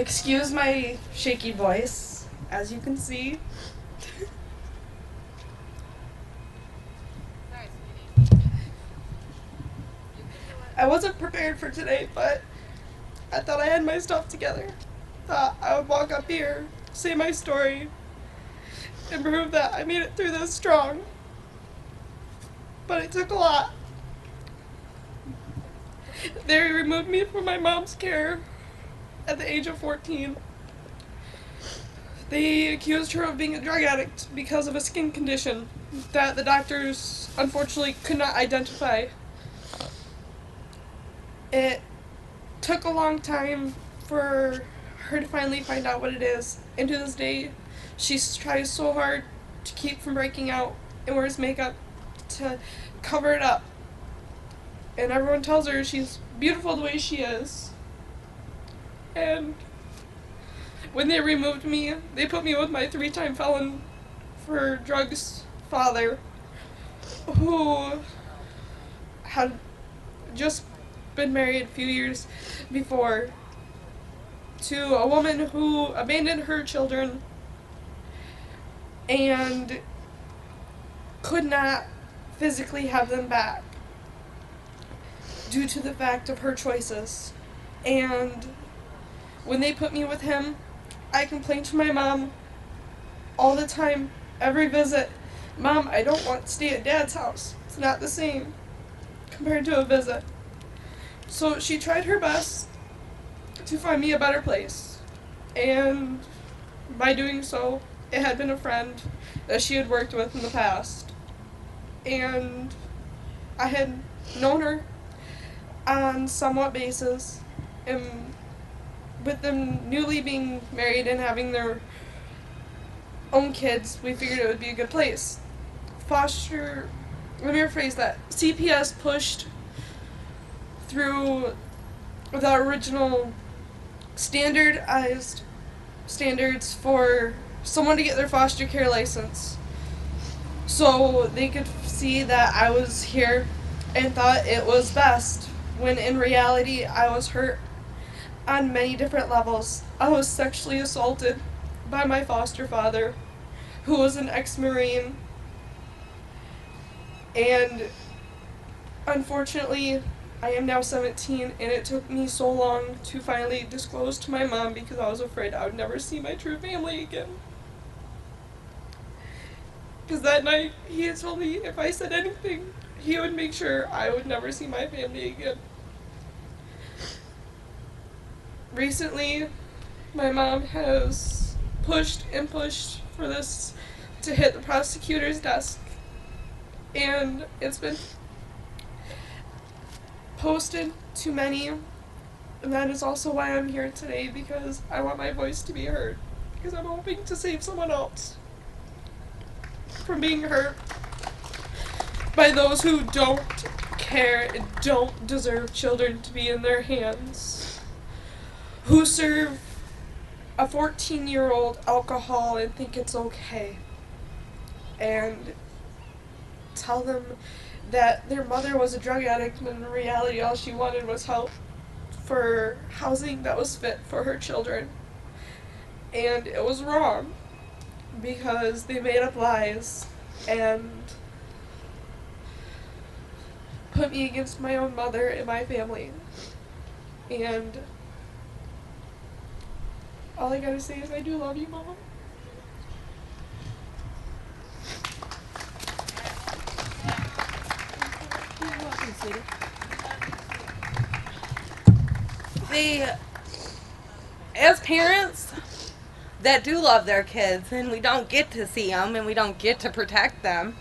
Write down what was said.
Excuse my shaky voice, as you can see. I wasn't prepared for today, but I thought I had my stuff together. Thought I would walk up here, say my story, and prove that I made it through this strong. But it took a lot. They removed me from my mom's care at the age of 14. They accused her of being a drug addict because of a skin condition that the doctors unfortunately could not identify. It took a long time for her to finally find out what it is, and to this day, she tries so hard to keep from breaking out and wears makeup to cover it up. And everyone tells her she's beautiful the way she is. And when they removed me, they put me with my 3-time felon for drugs father, who had just been married a few years before to a woman who abandoned her children and could not physically have them back due to the fact of her choices. And when they put me with him, I complained to my mom all the time, every visit. Mom, I don't want to stay at Dad's house. It's not the same compared to a visit. So she tried her best to find me a better place. And by doing so, it had been a friend that she had worked with in the past. And I had known her on somewhat basis. And with them newly being married and having their own kids, we figured it would be a good place. Let me rephrase that. CPS pushed through the original standardized standards for someone to get their foster care license, so they could see that I was here and thought it was best, when in reality I was hurt on many different levels. I was sexually assaulted by my foster father, who was an ex-Marine, and unfortunately I am now 17, and it took me so long to finally disclose to my mom because I was afraid I would never see my true family again. Because that night he had told me if I said anything, he would make sure I would never see my family again. Recently, my mom has pushed and pushed for this to hit the prosecutor's desk, and it's been posted to many, and that is also why I'm here today, because I want my voice to be heard, because I'm hoping to save someone else from being hurt by those who don't care and don't deserve children to be in their hands, who serve a 14-year-old alcohol and think it's okay, and tell them that their mother was a drug addict when in reality all she wanted was help for housing that was fit for her children. And it was wrong, because they made up lies and put me against my own mother and my family. And all I gotta say is I do love you, Mom. As parents that do love their kids, and we don't get to see them and we don't get to protect them,